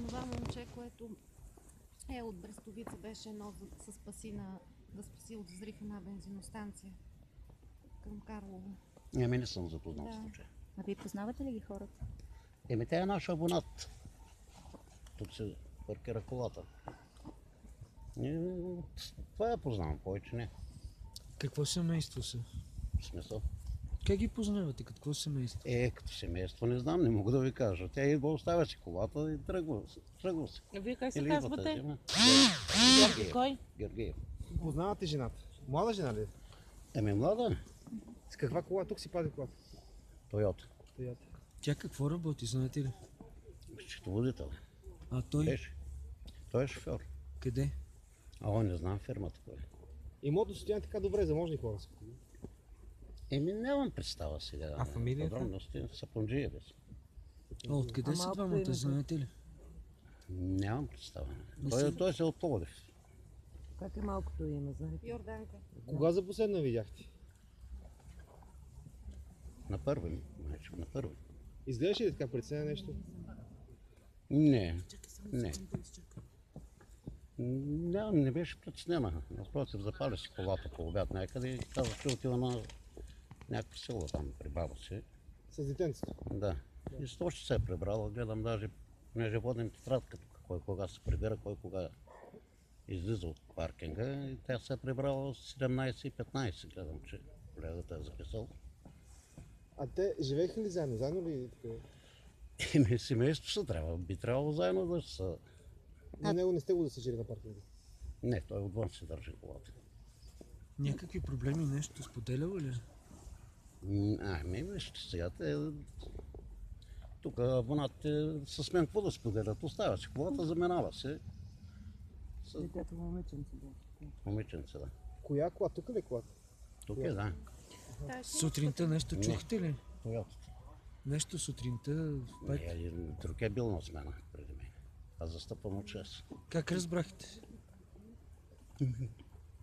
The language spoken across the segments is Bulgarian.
онова момче, което е от Брестовица, беше едно да спаси от взрив една бензиностанция към Карлово. Ами не съм запознал Да. случая. А вие познавате ли ги хората? Тя е наш абонат. Тук се паркира колата. Това я познавам, повече не. Какво семейство са? В смисъл. Как ги познавате? Какво семейство? Като семейство не знам, не мога да ви кажа. Тя идва, оставя си колата и тръгва се. А вие как се Или казвате? идвате, Георги кой? Георгиев. Познавате жената? Млада жена ли е? Млада? С каква кола? Тук си пази колата. Тойота. Стоята. Тя какво работи, знаете ли? Счетоводител. А той? Беше. Той е шофьор. Къде? Не знам фирмата кой е. Имотно състояние така добре, заможни хора са. Нямам представа сега. А фамилията? Подробности Сапунджиеви са. А откъде са двамата, знаете ли? Нямам представа. Не Той се е от Пловдив. Как е малкото име, знаете? Йорданка. Кога за последно видяхте? На първи. На първи. Изглеждаше ли така пред себе нещо? Не. Не беше притеснена. Напротив, запали си колата по обяд някъде и каза, че отива на някакво село там при баба си. С детенцето? Да. И с това ще се е прибрала. Гледам даже, понеже водим тетрадка тук, кой кога се прибира, кой кога излиза от паркинга. И тя се е прибрала 17:15. Гледам, че колегата е записал. А те живееха ли заедно? Заедно ли? Семейството са би трябвало заедно да са. На него не сте го засъжили на паркинга? Не, той отвън се държи колата. Някакви проблеми, нещо споделяла ли? Вижте сега, тук абонатите с мен какво да споделят? Оставя си колата, заминава се. Детето момиченце. Момиченце, да. Коя кола? Тук ли е колата? Тук е, да. Сутринта нещо чухте ли? Тойотата. Нещо сутринта в 5. Друг е бил на смена преди мен. Аз застъпвам от 6. Как разбрахте?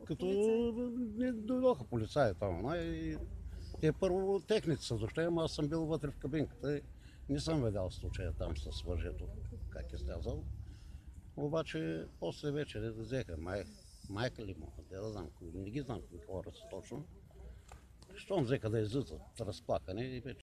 Като не дойдоха полицаи там, и те първо техните са дошли, ама аз съм бил вътре в кабинката и не съм видял случая там с въжето, как е слязал. Обаче после вече взеха майка ли му, да знам, не ги знам кои хора са точно. Щом взеха да излизат разплакани и вече